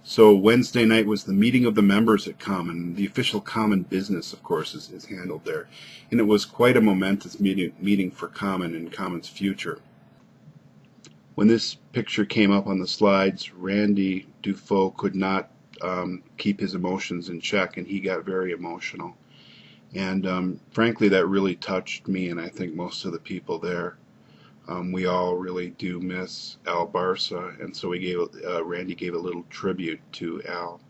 So Wednesday night was the meeting of the members at Common. The official Common business, of course, is handled there. And it was quite a momentous meeting for Common and Common's future. When this picture came up on the slides, Randy Dufault could not keep his emotions in check, and he got very emotional. And frankly, that really touched me, and I think most of the people there. We all really do miss Al Barca, and so Randy gave a little tribute to Al.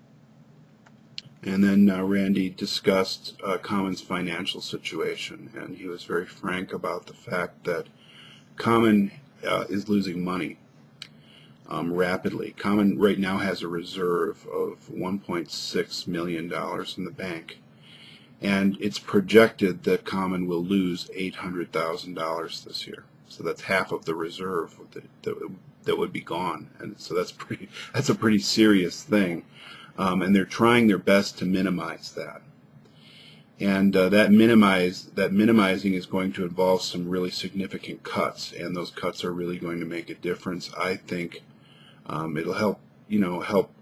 And then Randy discussed Common's financial situation, and he was very frank about the fact that Common is losing money rapidly. Common right now has a reserve of $1.6 million in the bank, and it's projected that Common will lose $800,000 this year. So that's half of the reserve that would be gone, and so that's a pretty serious thing, and they're trying their best to minimize that. And that minimizing is going to involve some really significant cuts, and those cuts are really going to make a difference. I think it'll help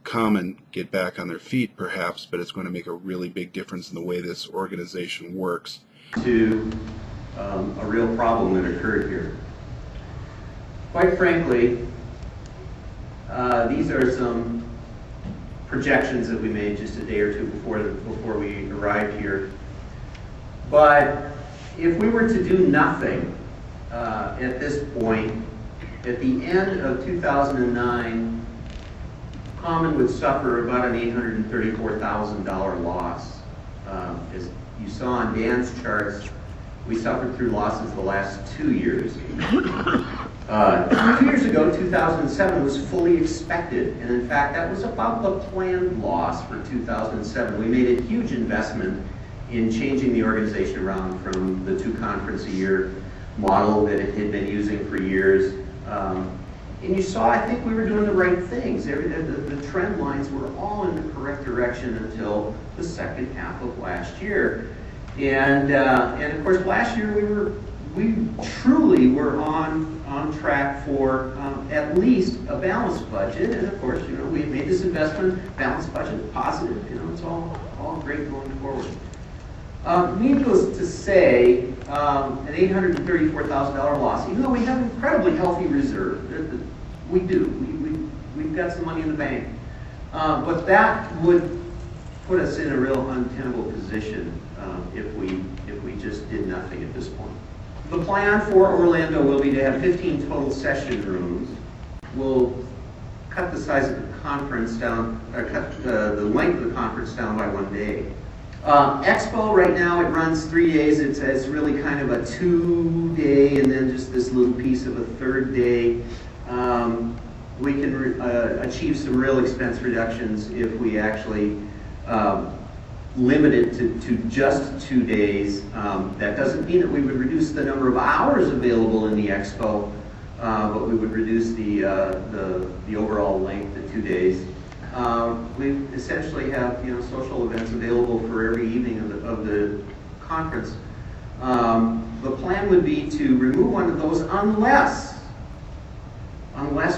Common get back on their feet, perhaps, but it's going to make a really big difference in the way this organization works. To a real problem that occurred here. Quite frankly, these are some projections that we made just a day or two before we arrived here. But if we were to do nothing at this point, at the end of 2009, Common would suffer about an $834,000 loss. As you saw on Dan's charts, we suffered through losses the last 2 years. 2 years ago, 2007 was fully expected, and in fact that was about the planned loss for 2007. We made a huge investment in changing the organization around from the 2 conference a year model that it had been using for years. And you saw, I think we were doing the right things. The trend lines were all in the correct direction until the second half of last year. And of course, last year we truly were on track for at least a balanced budget. And of course, we had made this investment, balanced budget, positive. It's all great going forward. Needless to say, an $834,000 loss. Even though we have an incredibly healthy reserve, we do. We've got some money in the bank, but that would put us in a real untenable position if we just did nothing at this point. The plan for Orlando will be to have 15 total session rooms. We'll cut the size of the conference down, cut the length of the conference down by 1 day. Expo right now, it runs 3 days. It's really kind of a 2-day and then just this little piece of a 3rd day. We can achieve some real expense reductions if we actually limit it to just 2 days. That doesn't mean that we would reduce the number of hours available in the expo, but we would reduce the overall length to 2 days. We essentially have social events available for every evening of the conference. The plan would be to remove one of those unless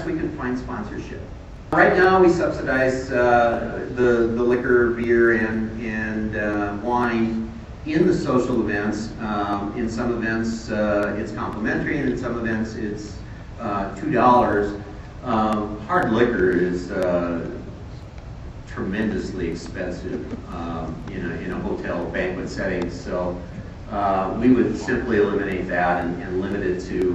we can find sponsorship. Right now we subsidize the liquor, beer, and wine in the social events. In some events it's complimentary, and in some events it's $2. Hard liquor is tremendously expensive in a hotel banquet setting, so we would simply eliminate that and limit it to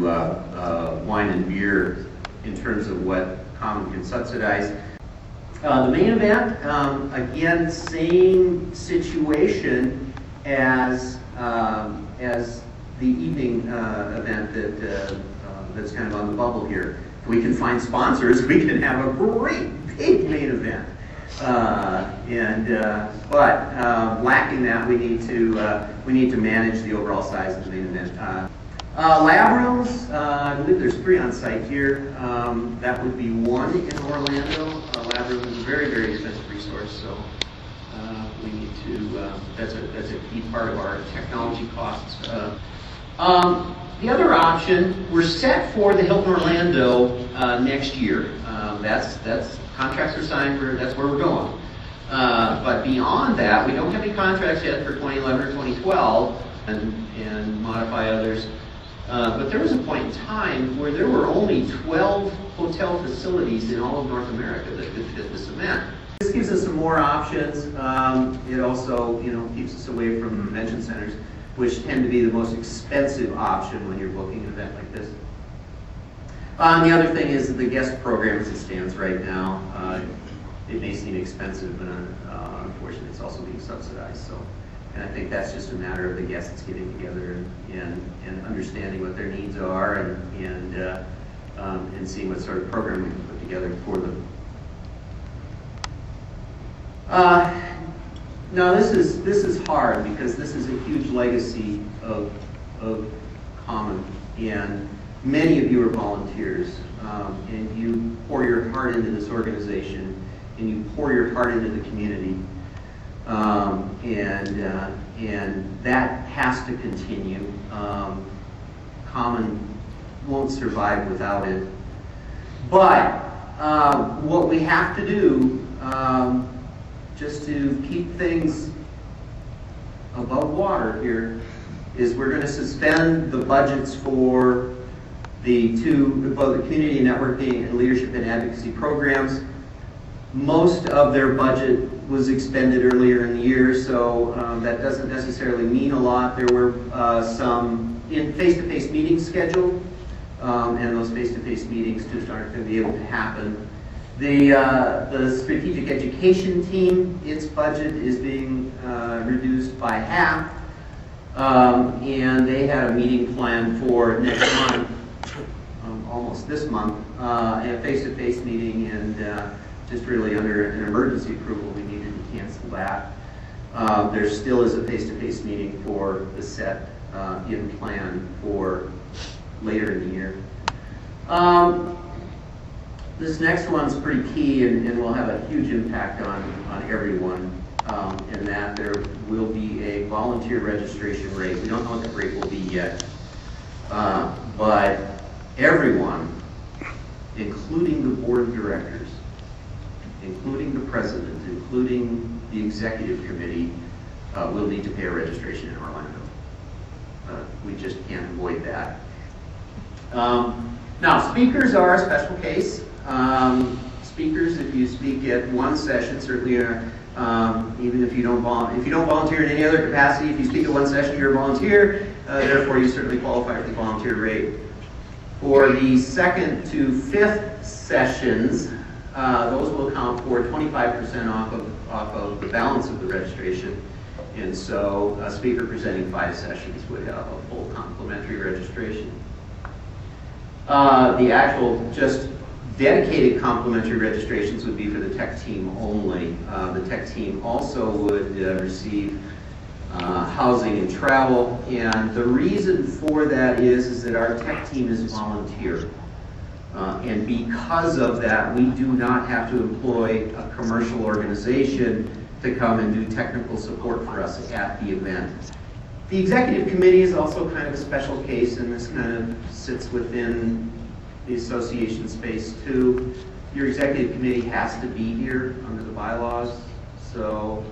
wine and beer in terms of what Common can subsidize. The main event, again, same situation as the evening event that's kind of on the bubble here. If we can find sponsors, we can have a great big main event. But lacking that, we need to manage the overall size of the main event. Lab rooms, I believe there's 3 on site here. That would be 1 in Orlando. Lab room is a very, very expensive resource, so we need to. That's a key part of our technology costs. The other option, we're set for the Hilton Orlando next year. That's Contracts are signed, that's where we're going. But beyond that, we don't have any contracts yet for 2011 or 2012, and modify others. But there was a point in time where there were only 12 hotel facilities in all of North America that could fit this event. This gives us some more options. It also, keeps us away from convention centers, which tend to be the most expensive option when you're booking an event like this. The other thing is the guest program as it stands right now. It may seem expensive, but unfortunately it's also being subsidized. And I think that's just a matter of the guests getting together and understanding what their needs are and seeing what sort of program we can put together for them. Now this is hard because this is a huge legacy of Common, and many of you are volunteers, and you pour your heart into this organization, and you pour your heart into the community, and that has to continue. Common won't survive without it. But what we have to do, just to keep things above water here, is we're going to suspend the budgets for both the community networking and leadership and advocacy programs. Most of their budget was expended earlier in the year, so that doesn't necessarily mean a lot. There were some face-to-face meetings scheduled, and those face-to-face meetings just aren't going to be able to happen. The strategic education team, its budget is being reduced by half, and they had a meeting planned for next month, almost this month, a face-to-face meeting, and just really under an emergency approval, we needed to cancel that. There still is a face-to-face meeting for the set in plan for later in the year. This next one's pretty key and will have a huge impact on everyone, in that there will be a volunteer registration rate. We don't know what that rate will be yet, but everyone, including the board of directors, including the president, including the executive committee, will need to pay a registration in Orlando. We just can't avoid that. Now, speakers are a special case. Speakers, if you speak at one session, certainly even if you don't volunteer in any other capacity, if you speak at one session, you're a volunteer. Therefore, you certainly qualify for the volunteer rate. For the second to fifth sessions, those will account for 25% off of the balance of the registration. And so a speaker presenting 5 sessions would have a full complimentary registration. The actual just dedicated complimentary registrations would be for the tech team only. The tech team also would receive housing and travel, and the reason for that is that our tech team is volunteer. And because of that, we do not have to employ a commercial organization to come and do technical support for us at the event. The executive committee is also kind of a special case, and this kind of sits within the association space too. Your executive committee has to be here under the bylaws, so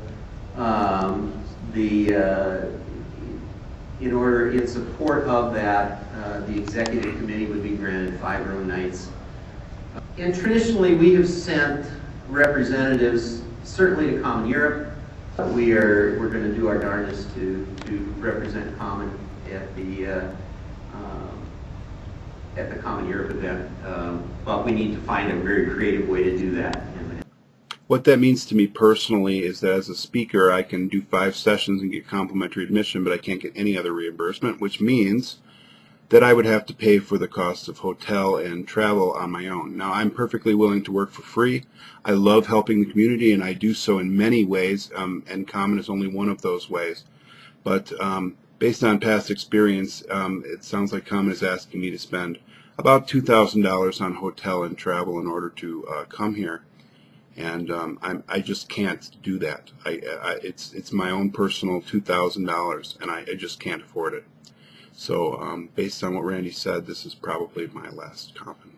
in support of that, the executive committee would be granted 5 room nights. And traditionally, we have sent representatives, certainly to Common Europe. We're going to do our darndest to represent Common at the Common Europe event, but we need to find a very creative way to do that. What that means to me personally is that as a speaker, I can do 5 sessions and get complimentary admission, but I can't get any other reimbursement, which means that I would have to pay for the cost of hotel and travel on my own. Now, I'm perfectly willing to work for free. I love helping the community, and I do so in many ways, and Common is only one of those ways. But based on past experience, it sounds like Common is asking me to spend about $2,000 on hotel and travel in order to come here. And I just can't do that. It's my own personal $2,000, and I just can't afford it. So based on what Randy said, this is probably my last comment.